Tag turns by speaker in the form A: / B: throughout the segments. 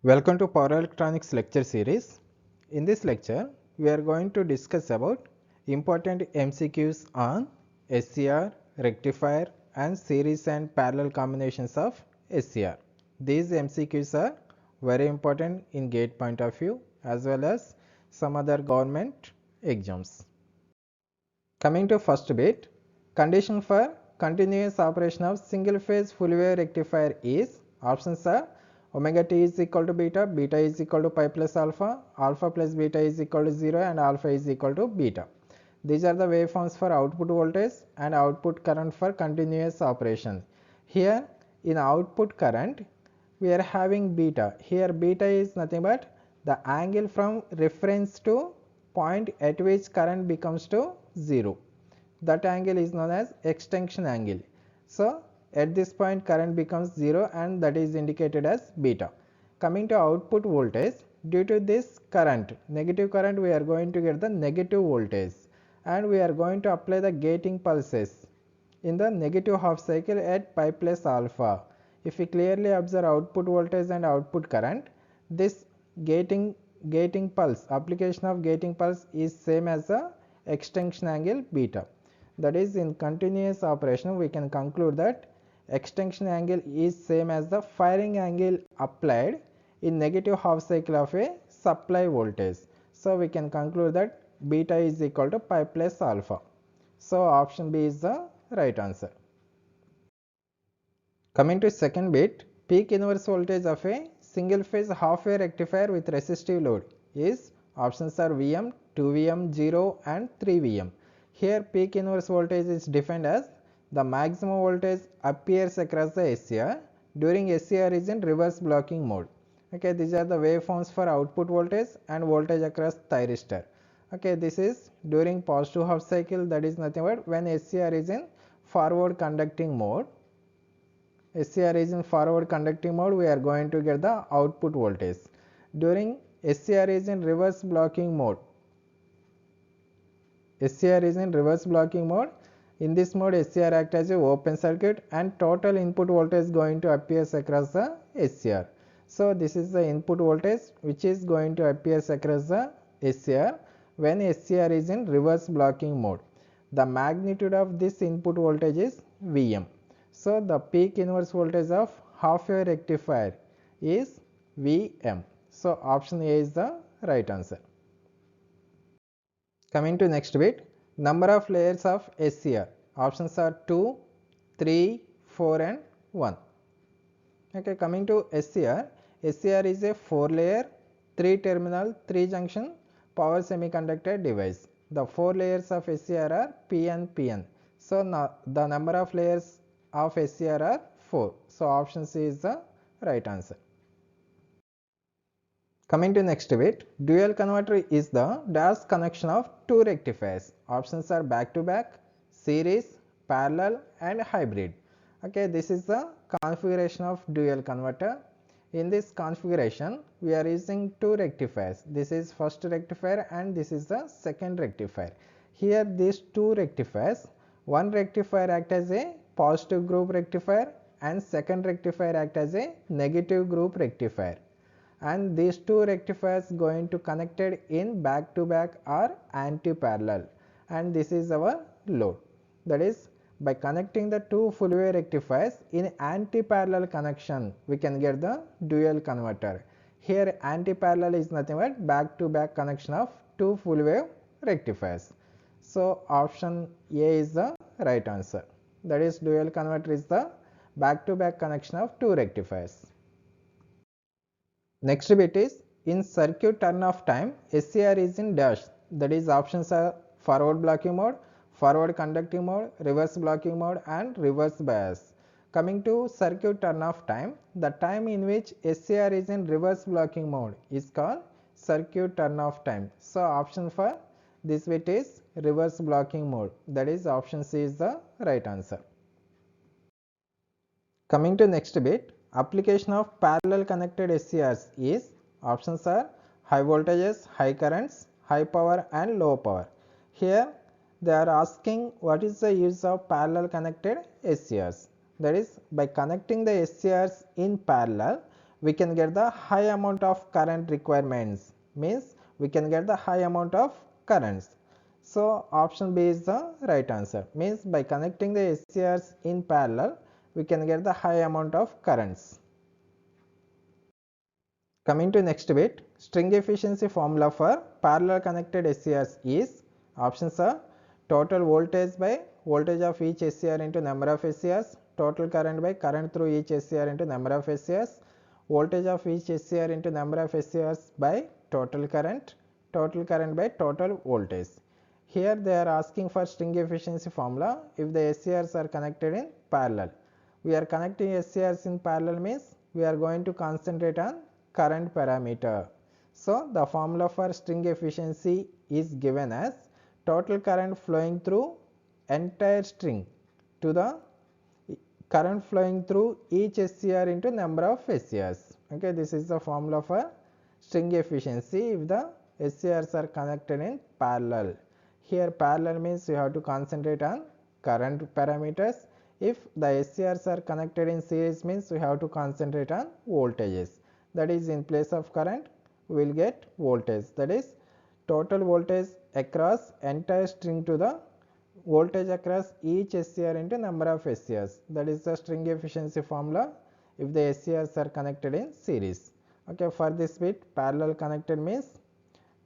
A: Welcome to Power Electronics lecture series. In this lecture, we are going to discuss about important MCQs on SCR, rectifier and series and parallel combinations of SCR. These MCQs are very important in GATE point of view as well as some other government exams. Coming to first bit, condition for continuous operation of single phase full wave rectifier is options are omega t is equal to beta, beta is equal to pi plus alpha, alpha plus beta is equal to 0 and alpha is equal to beta. These are the waveforms for output voltage and output current for continuous operation. Here in output current we are having beta. Here beta is nothing but the angle from reference to point at which current becomes to 0. That angle is known as extinction angle. So at this point current becomes 0 and that is indicated as beta. Coming to output voltage, due to this current, negative current, we are going to get the negative voltage and we are going to apply the gating pulses in the negative half cycle at pi plus alpha. If we clearly observe output voltage and output current, this gating pulse, application of gating pulse is same as the extinction angle beta. That is, in continuous operation we can conclude that extinction angle is same as the firing angle applied in negative half cycle of a supply voltage. So we can conclude that beta is equal to pi plus alpha. So option B is the right answer. Coming to second bit, peak inverse voltage of a single phase half wave rectifier with resistive load is options are Vm, 2Vm, 0 and 3Vm. Here peak inverse voltage is defined as the maximum voltage appears across the SCR during SCR is in reverse blocking mode. Okay, these are the waveforms for output voltage and voltage across thyristor. Okay, this is during positive half cycle, that is nothing but when SCR is in forward conducting mode. SCR is in forward conducting mode, we are going to get the output voltage. During SCR is in reverse blocking mode. SCR is in reverse blocking mode. In this mode, SCR acts as a open circuit and total input voltage is going to appear across the SCR. So this is the input voltage which is going to appear across the SCR when SCR is in reverse blocking mode. The magnitude of this input voltage is Vm. So the peak inverse voltage of half wave rectifier is Vm. So option A is the right answer. Coming to next bit, number of layers of SCR. Options are 2, 3, 4 and 1. Okay, coming to SCR, SCR is a 4 layer, 3 terminal, 3 junction power semiconductor device. The 4 layers of SCR are PN, PN. So now the number of layers of SCR are 4. So option C is the right answer. Coming to next bit, dual converter is the dash connection of two rectifiers. Options are back to back, series, parallel and hybrid. Okay, this is the configuration of dual converter. In this configuration, we are using two rectifiers. This is first rectifier and this is the second rectifier. Here these two rectifiers, one rectifier act as a positive group rectifier and second rectifier act as a negative group rectifier. And these two rectifiers going to connected in back to back or anti-parallel, and this is our load. That is, by connecting the two full wave rectifiers in anti-parallel connection, we can get the dual converter. Here anti-parallel is nothing but back to back connection of two full wave rectifiers. So option A is the right answer. That is, dual converter is the back to back connection of two rectifiers. Next bit is, in circuit turn off time, SCR is in dash. That is, options are forward blocking mode, forward conducting mode, reverse blocking mode and reverse bias. Coming to circuit turn off time, the time in which SCR is in reverse blocking mode is called circuit turn off time. So option for this bit is reverse blocking mode. That is, option C is the right answer. Coming to next bit, application of parallel connected SCRs is, options are high voltages, high currents, high power and low power. Here they are asking what is the use of parallel connected SCRs. That is, by connecting the SCRs in parallel, we can get the high amount of current requirements, means we can get the high amount of currents. So option B is the right answer, means by connecting the SCRs in parallel we can get the high amount of currents. Coming to next bit, string efficiency formula for parallel connected SCRs is, options are total voltage by voltage of each SCR into number of SCRs, total current by current through each SCR into number of SCRs, voltage of each SCR into number of SCRs by total current by total voltage. Here they are asking for string efficiency formula if the SCRs are connected in parallel. We are connecting SCRs in parallel means we are going to concentrate on current parameter. So the formula for string efficiency is given as total current flowing through entire string to the current flowing through each SCR into number of SCRs. Okay, this is the formula for string efficiency if the SCRs are connected in parallel. Here parallel means you have to concentrate on current parameters. If the SCRs are connected in series means we have to concentrate on voltages. That is, in place of current we will get voltage, that is total voltage across entire string to the voltage across each SCR into number of SCRs. That is the string efficiency formula if the SCRs are connected in series. Okay, for this bit parallel connected means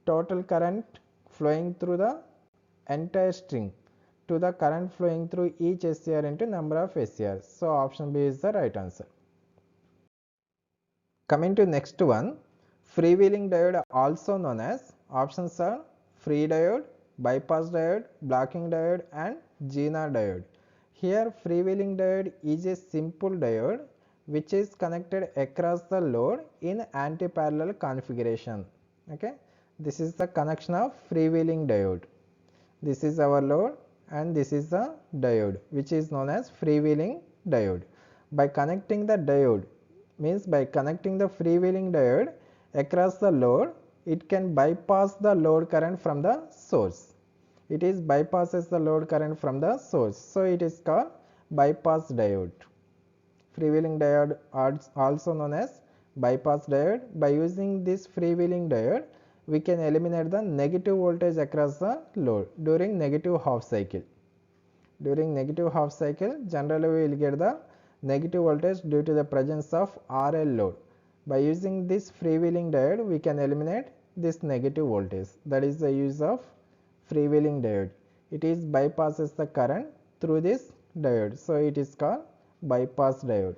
A: total current flowing through the entire string to the current flowing through each SCR into number of SCRs. So option B is the right answer. Coming to next one, freewheeling diode also known as, options are free diode, bypass diode, blocking diode and Zener diode. Here freewheeling diode is a simple diode which is connected across the load in anti-parallel configuration. Okay, this is the connection of freewheeling diode. This is our load and this is the diode which is known as freewheeling diode. By connecting the diode, means by connecting the freewheeling diode across the load, it can bypass the load current from the source. It is bypasses the load current from the source, so it is called bypass diode. Freewheeling diode also known as bypass diode. By using this freewheeling diode, we can eliminate the negative voltage across the load during negative half cycle. During negative half cycle, generally we will get the negative voltage due to the presence of RL load. By using this freewheeling diode, we can eliminate this negative voltage. That is the use of freewheeling diode. It is bypasses the current through this diode, so it is called bypass diode.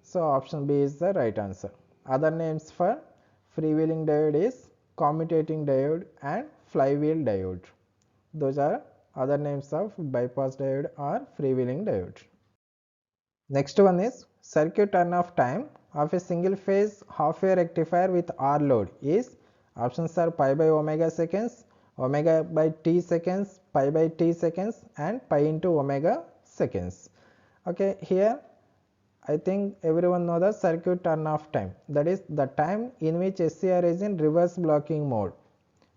A: So option B is the right answer. Other names for freewheeling diode is commutating diode and flywheel diode. Those are other names of bypass diode or freewheeling diode. Next one is circuit turn-off time of a single phase half wave rectifier with R load is, options are pi by omega seconds, omega by t seconds, pi by t seconds and pi into omega seconds. Okay, here I think everyone know the circuit turn-off time, that is the time in which SCR is in reverse blocking mode.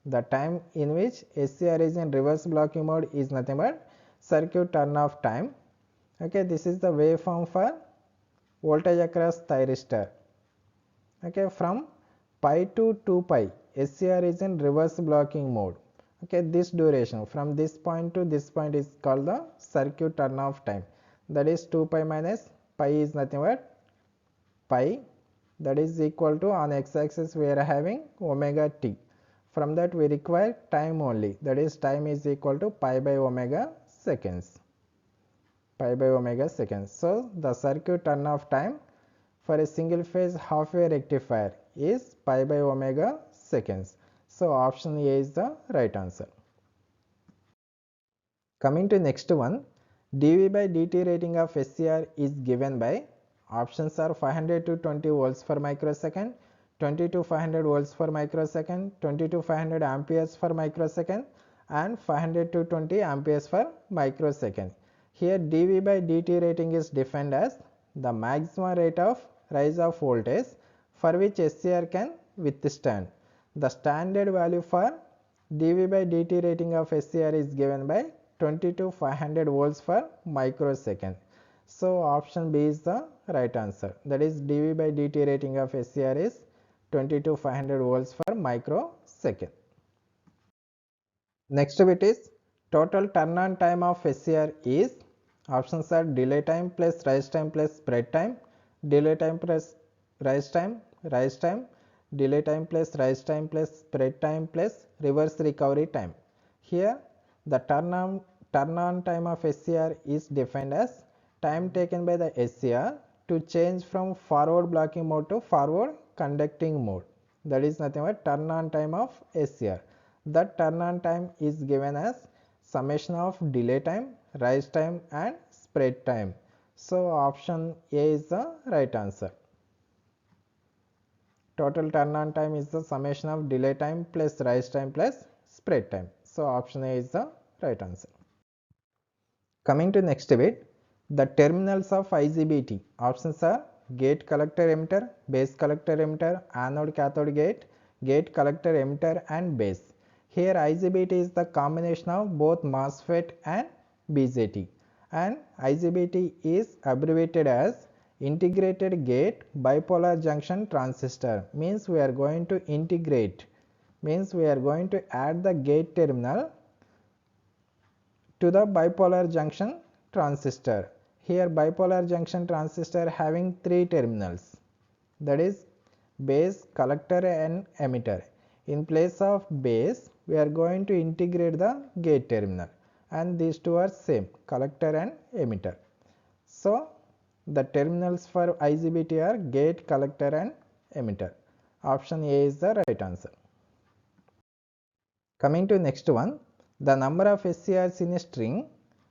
A: The time in which SCR is in reverse blocking mode is nothing but circuit turn-off time. Okay, this is the waveform for voltage across thyristor. Okay, from pi to 2 pi SCR is in reverse blocking mode. Okay, this duration from this point to this point is called the circuit turn-off time. That is 2 pi minus pi is nothing but pi, that is equal to, on x-axis we are having omega t. From that we require time only, that is time is equal to pi by omega seconds. Pi by omega seconds. So the circuit turn-off time for a single phase half wave rectifier is pi by omega seconds. So option A is the right answer. Coming to next one, dV by dt rating of SCR is given by, options are 500 to 20 volts per microsecond, 20 to 500 volts per microsecond, 20 to 500 amperes per microsecond and 500 to 20 amperes per microsecond. Here dV by dt rating is defined as the maximum rate of rise of voltage for which SCR can withstand. The standard value for dV by dt rating of SCR is given by 20 to 500 volts per microsecond. So option B is the right answer. That is dV by dt rating of SCR is 20 to 500 volts per microsecond. Next bit is total turn on time of SCR is, options are delay time plus rise time plus spread time, delay time plus rise time, delay time plus rise time plus spread time plus reverse recovery time. Here the turn on time of SCR is defined as time taken by the SCR to change from forward blocking mode to forward conducting mode. That is nothing but turn on time of SCR. That turn on time is given as summation of delay time, rise time and spread time. So option A is the right answer. Total turn on time is the summation of delay time plus rise time plus spread time. So option A is the right answer. Coming to next bit, the terminals of IGBT. Options are gate collector emitter, base collector emitter, anode cathode gate, gate collector emitter and base. Here IGBT is the combination of both MOSFET and BJT, and IGBT is abbreviated as integrated gate bipolar junction transistor. Means we are going to integrate, means we are going to add the gate terminal to the bipolar junction transistor. Here bipolar junction transistor having three terminals, that is base, collector and emitter. In place of base we are going to integrate the gate terminal, and these two are same, collector and emitter. So the terminals for IGBT are gate, collector and emitter. Option A is the right answer. Coming to next one, the number of SCRs in a string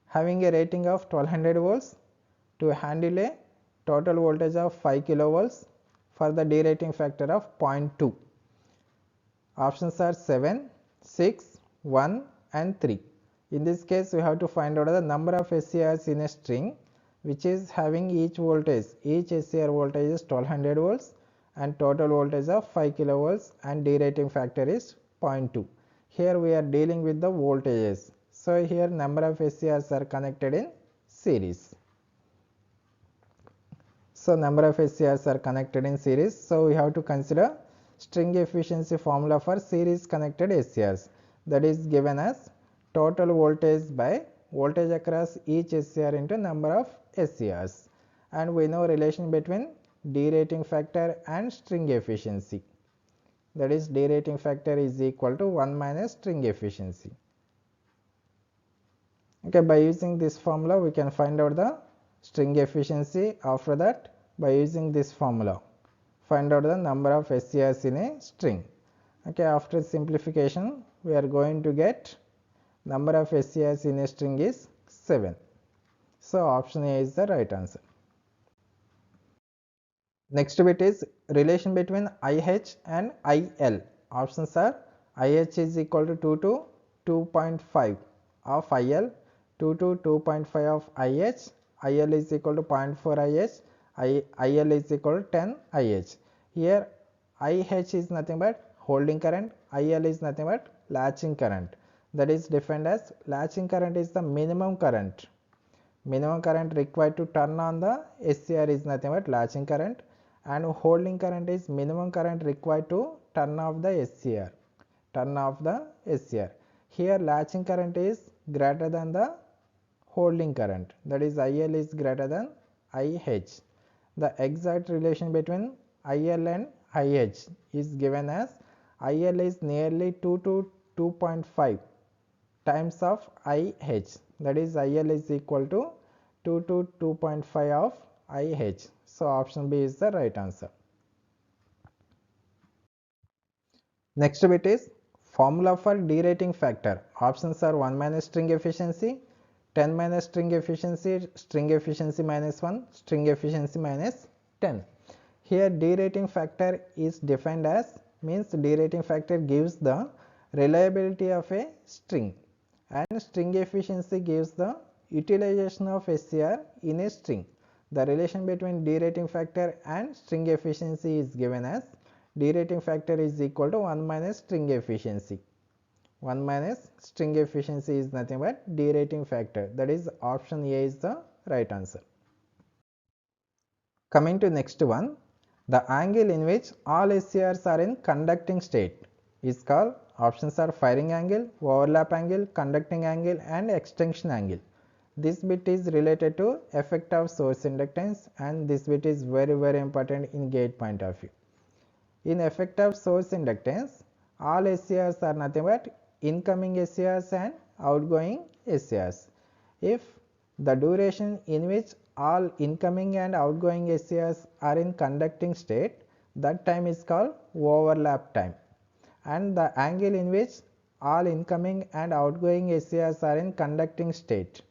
A: having a rating of 1200 volts to handle a total voltage of 5 kilovolts for the derating factor of 0.2. Options are 7, 6, 1 and 3. In this case we have to find out the number of SCRs in a string which is having each voltage, each SCR voltage is 1200 volts and total voltage of 5 kilovolts and derating factor is 0.2. Here we are dealing with the voltages. So here number of SCRs are connected in series. So number of SCRs are connected in series. So we have to consider string efficiency formula for series connected SCRs. That is given as total voltage by voltage across each SCR into number of SCRs. And we know relation between derating factor and string efficiency. That is derating factor is equal to 1 minus string efficiency. Okay, by using this formula we can find out the string efficiency. After that, by using this formula find out the number of SCRs in a string. Okay, after simplification we are going to get number of SCRs in a string is 7. So option A is the right answer. Next bit is relation between IH and IL. Options are IH is equal to 2 to 2.5 of IL, 2 to 2.5 of IH, IL is equal to 0.4 IH, IL is equal to 10 IH. Here IH is nothing but holding current, IL is nothing but latching current. That is defined as latching current is the minimum current. Minimum current required to turn on the SCR is nothing but latching current, and holding current is minimum current required to turn off the SCR. Here latching current is greater than the holding current, that is IL is greater than IH. The exact relation between IL and IH is given as IL is nearly 2 to 2.5 times of IH, that is IL is equal to 2 to 2.5 of IH. So option B is the right answer. Next bit is formula for derating factor. Options are 1 minus string efficiency, 10 minus string efficiency minus 1, string efficiency minus 10. Here derating factor is defined as, means derating factor gives the reliability of a string, and string efficiency gives the utilization of SCR in a string. The relation between derating factor and string efficiency is given as derating factor is equal to 1 minus string efficiency. 1 minus string efficiency is nothing but derating factor. That is option A is the right answer. Coming to next one, the angle in which all SCRs are in conducting state is called, options are firing angle, overlap angle, conducting angle and extinction angle. This bit is related to effect of source inductance, and this bit is very important in gate point of view. In effect of source inductance, all SCRs are nothing but incoming SCRs and outgoing SCRs. If the duration in which all incoming and outgoing SCRs are in conducting state, that time is called overlap time, and the angle in which all incoming and outgoing SCRs are in conducting state,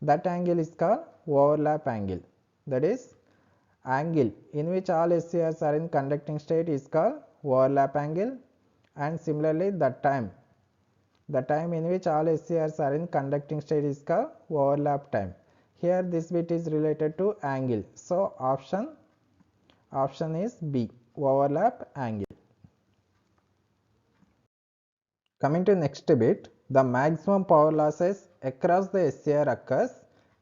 A: that angle is called overlap angle. That is, angle in which all SCRs are in conducting state is called overlap angle, and similarly the time in which all SCRs are in conducting state is called overlap time. Here this bit is related to angle, so option is B, overlap angle. Coming to next bit, the maximum power losses across the SCR occurs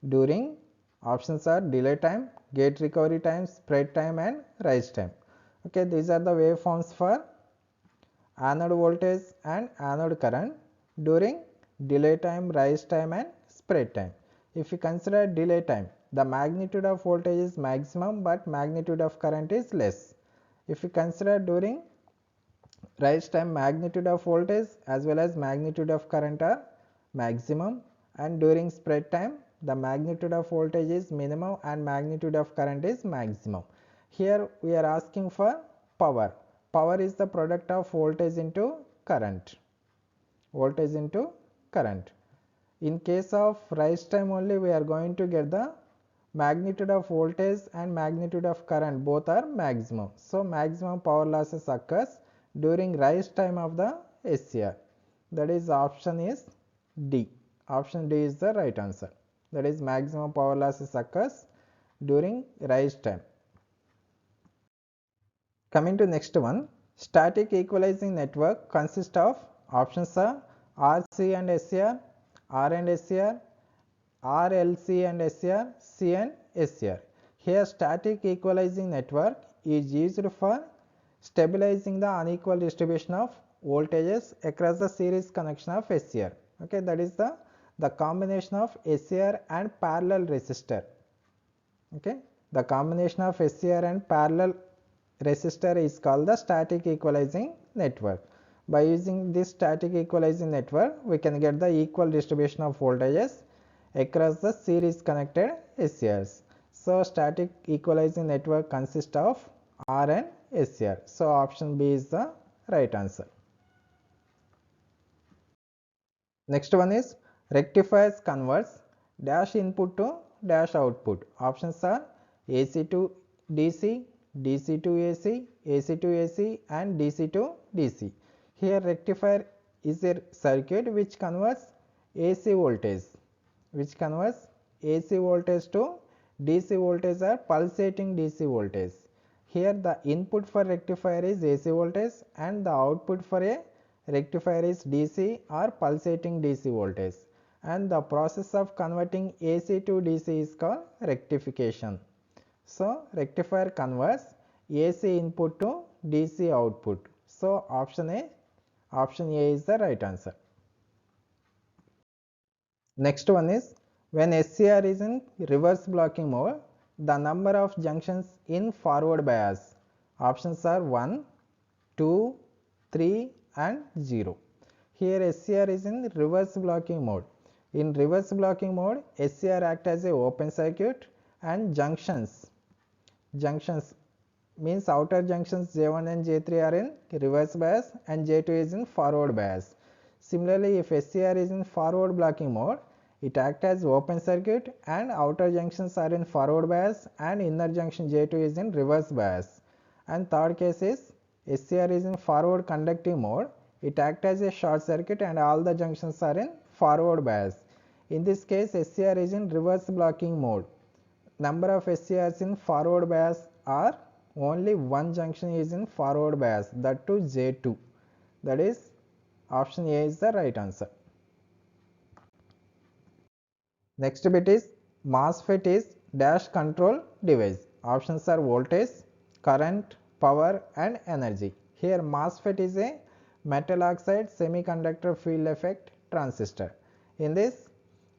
A: during, options are delay time, gate recovery time, spread time and rise time. Okay, these are the waveforms for anode voltage and anode current during delay time, rise time and spread time. If you consider delay time, the magnitude of voltage is maximum but magnitude of current is less. If you consider during rise time, magnitude of voltage as well as magnitude of current are maximum, and during spread time the magnitude of voltage is minimum and magnitude of current is maximum. Here we are asking for power. Power is the product of voltage into current. In case of rise time only, we are going to get the magnitude of voltage and magnitude of current, both are maximum. So maximum power losses occurs during rise time of the SCR. That is, option is D. Option D is the right answer. That is, maximum power losses occurs during rise time. Coming to next one, static equalizing network consists of, options are RC and SCR, R and SCR, RLC and SCR, C and SCR. Here static equalizing network is used for stabilizing the unequal distribution of voltages across the series connection of SCR. Okay, that is the combination of SCR and parallel resistor. Okay, the combination of SCR and parallel resistor is called the static equalizing network. By using this static equalizing network, we can get the equal distribution of voltages across the series connected SCRs. So static equalizing network consists of R and SCR. So option B is the right answer. Next one is rectifiers converts dash input to dash output. Options are AC to DC, DC to AC, AC to AC and DC to DC. Here rectifier is a circuit which converts AC voltage, to DC voltage or pulsating DC voltage. Here the input for rectifier is AC voltage and the output for a rectifier is DC or pulsating DC voltage, and the process of converting AC to DC is called rectification. So rectifier converts AC input to DC output. So option A is the right answer. Next one is, when SCR is in reverse blocking mode, the number of junctions in forward bias. Options are 1, 2, 3 and 0. Here SCR is in reverse blocking mode. In reverse blocking mode, SCR acts as a open circuit and junctions means outer junctions J1 and J3 are in reverse bias and J2 is in forward bias. Similarly, if SCR is in forward blocking mode, it acts as open circuit and outer junctions are in forward bias and inner junction J2 is in reverse bias. And third case is SCR is in forward conducting mode, it acts as a short circuit and all the junctions are in forward bias. In this case, SCR is in reverse blocking mode. Number of SCRs in forward bias are only one junction is in forward bias, that too J2. That is, option A is the right answer. Next bit is MOSFET is dash control device. Options are voltage, current, power and energy. Here MOSFET is a metal oxide semiconductor field effect transistor. In this,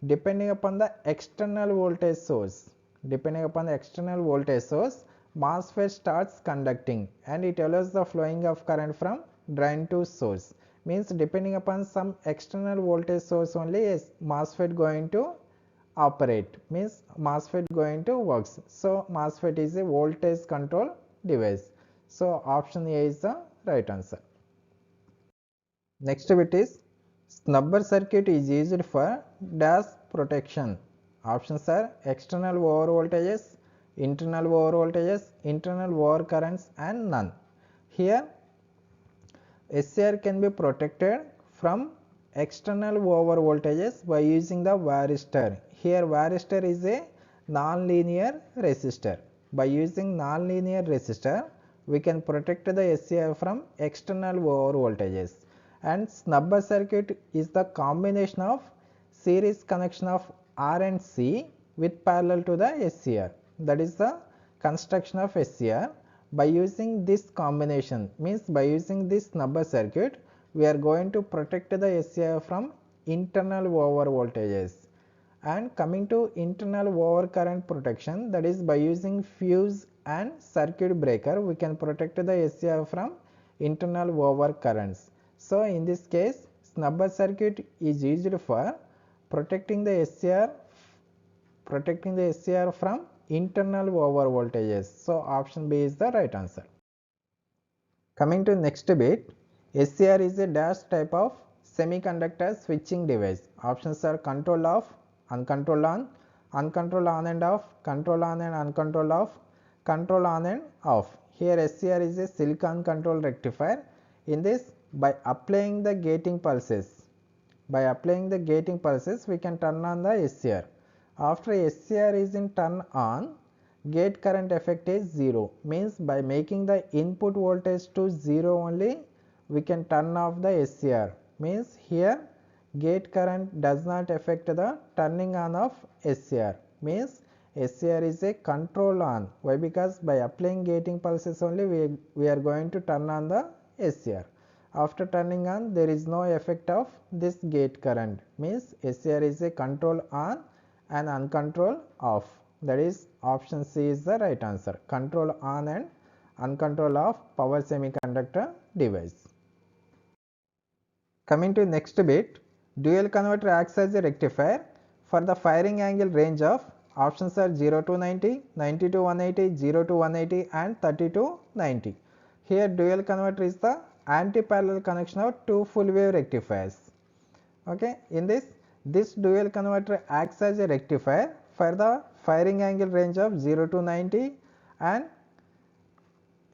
A: depending upon the external voltage source, MOSFET starts conducting and it allows the flowing of current from drain to source. Means depending upon some external voltage source only is MOSFET going to operate, means MOSFET going to works. So MOSFET is a voltage control device. So option A is the right answer. Next bit is snubber circuit is used for dash protection. Options are external over voltages, internal over voltages, internal over currents and none. Here SCR can be protected from external over voltages by using the varistor. Here varistor is a non-linear resistor. By using non-linear resistor, we can protect the SCR from external over voltages. And snubber circuit is the combination of series connection of R and C with parallel to the SCR. That is the construction of SCR. By using this combination, means by using this snubber circuit, we are going to protect the SCR from internal over voltages. And coming to internal over current protection, that is by using fuse and circuit breaker, we can protect the SCR from internal over currents. So in this case, snubber circuit is used for protecting the SCR from internal over voltages. So option B is the right answer. Coming to next bit, SCR is a dash type of semiconductor switching device. Options are control off, uncontrolled on, uncontrolled on and off, control on and uncontrolled off, control on and off. Here SCR is a silicon control rectifier. In this, by applying the gating pulses, we can turn on the SCR. After SCR is in turn on, gate current effect is 0, means by making the input voltage to 0 only, we can turn off the SCR. Means here gate current does not affect the turning on of SCR. Means SCR is a control on. Why? Because by applying gating pulses only we are going to turn on the SCR. After turning on, there is no effect of this gate current. Means SCR is a control on and uncontrolled off. That is option C is the right answer. Control on and uncontrolled off power semiconductor device. Coming to next bit, dual converter acts as a rectifier for the firing angle range of options are 0 to 90, 90 to 180, 0 to 180 and 30 to 90. Here dual converter is the anti-parallel connection of two full wave rectifiers. Okay, in this dual converter acts as a rectifier for the firing angle range of 0 to 90 and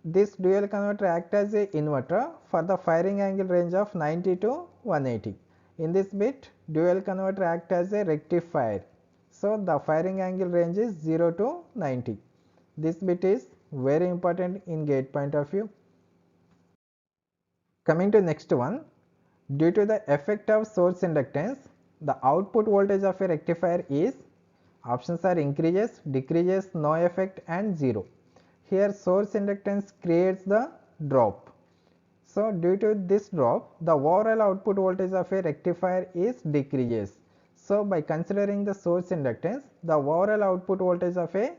A: this dual converter acts as a inverter for the firing angle range of 90 to 180. In this bit, dual converter acts as a rectifier. So the firing angle range is 0 to 90. This bit is very important in gate point of view. Coming to next one, due to the effect of source inductance, the output voltage of a rectifier is options are increases, decreases, no effect and 0. Here source inductance creates the drop. So due to this drop, the overall output voltage of a rectifier is decreases. So by considering the source inductance, the overall output voltage of a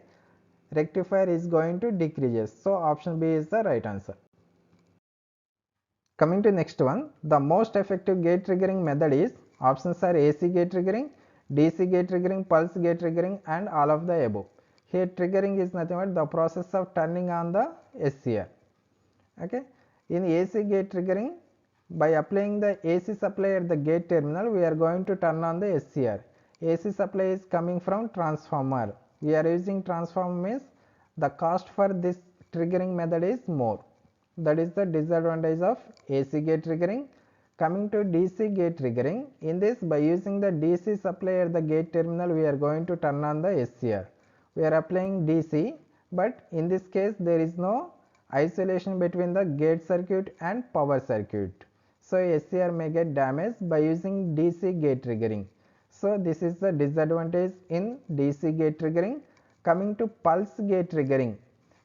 A: rectifier is going to decreases. So option B is the right answer. Coming to next one, the most effective gate triggering method is options are AC gate triggering, DC gate triggering, pulse gate triggering and all of the above. Here triggering is nothing but the process of turning on the SCR. Okay. In AC gate triggering, by applying the AC supply at the gate terminal, we are going to turn on the SCR. AC supply is coming from transformer. We are using transformer means the cost for this triggering method is more. That is the disadvantage of AC gate triggering. Coming to DC gate triggering, in this by using the DC supply at the gate terminal, we are going to turn on the SCR. We are applying DC, but in this case there is no isolation between the gate circuit and power circuit. So SCR may get damaged by using DC gate triggering. So this is the disadvantage in DC gate triggering. Coming to pulse gate triggering.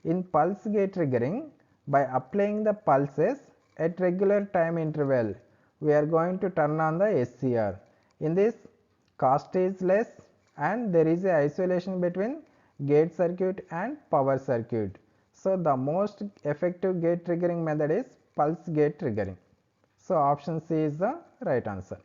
A: In pulse gate triggering, by applying the pulses at regular time interval, we are going to turn on the SCR. In this, cost is less and there is a isolation between gate circuit and power circuit. So the most effective gate triggering method is pulse gate triggering. So option C is the right answer.